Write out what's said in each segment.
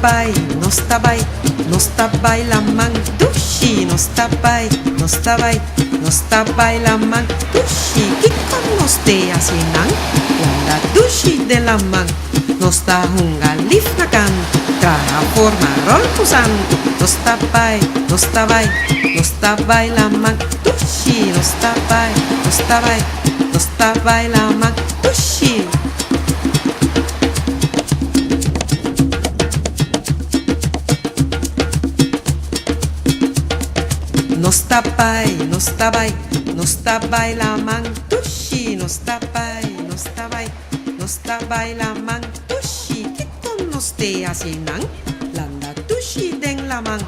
bai, no sta bai, no sta bai la man dushi, no sta bai, no sta bai, no sta bai la man dushi. Kiko no ste asinan, la dushi de la man. No sta hunga lifna kan, traha forma rol pusan. No sta bai, no sta bai, no sta bai la man dushi, no sta bai, no sta bai, no sta bai la man dushi. No sta bai, no sta bai, no sta bai la man dushi, no sta bai, no sta bai, no sta bai la man dushi. Kito no ste asinan, landa dushi den la man.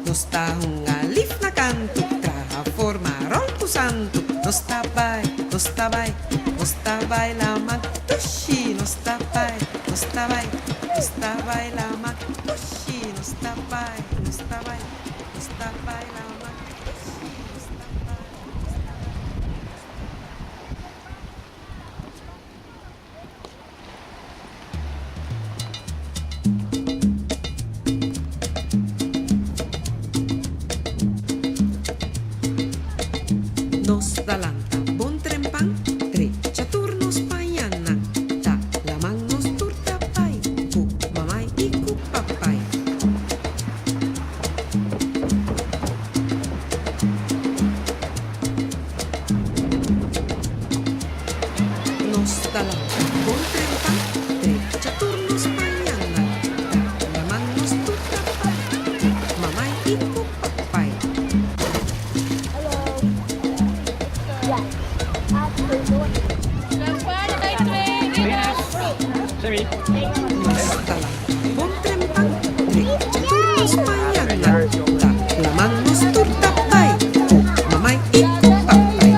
No sta hunga lifna kantu, traha forma rol pusantu. No sta bai, no sta bai, no sta bai la man dushi, no sta bai, no sta bai, no sta bai la man dushi, no sta bai, no sta bai, no sta bai la man. Nos dalanta bon trempan, tre chaturnos payanan. Ta lamang nos turta pai, ku mamay iku papay. Nos dalanta bon trempan, tre chaturnos payanan. Ta lamang nos turta pai, ku mamay iku papay. Nostala, bon trempan, tre chaturnos payanan. Ta lamang nos turta pai, ku mamay iku papay.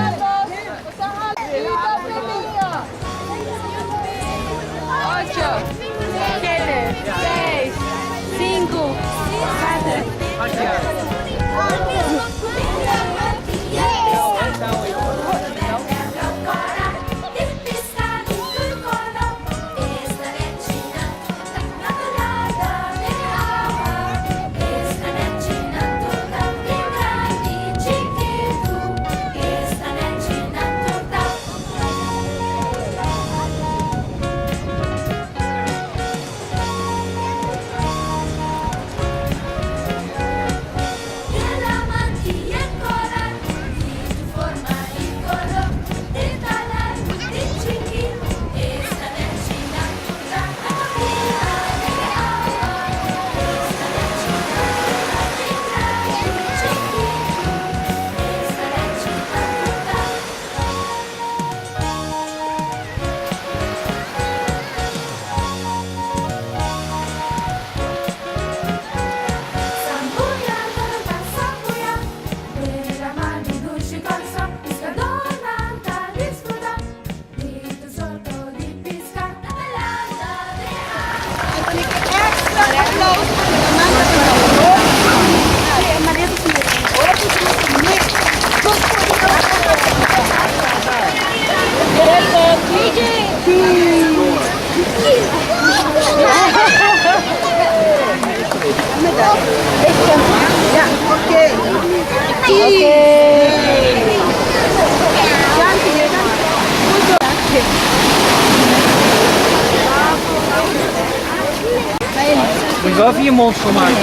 moet wel 4 monster maken.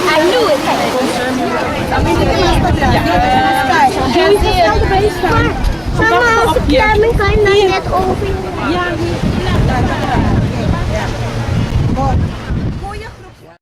I knew it. Mama, als ik daar ben, kan je nou net over. Ja,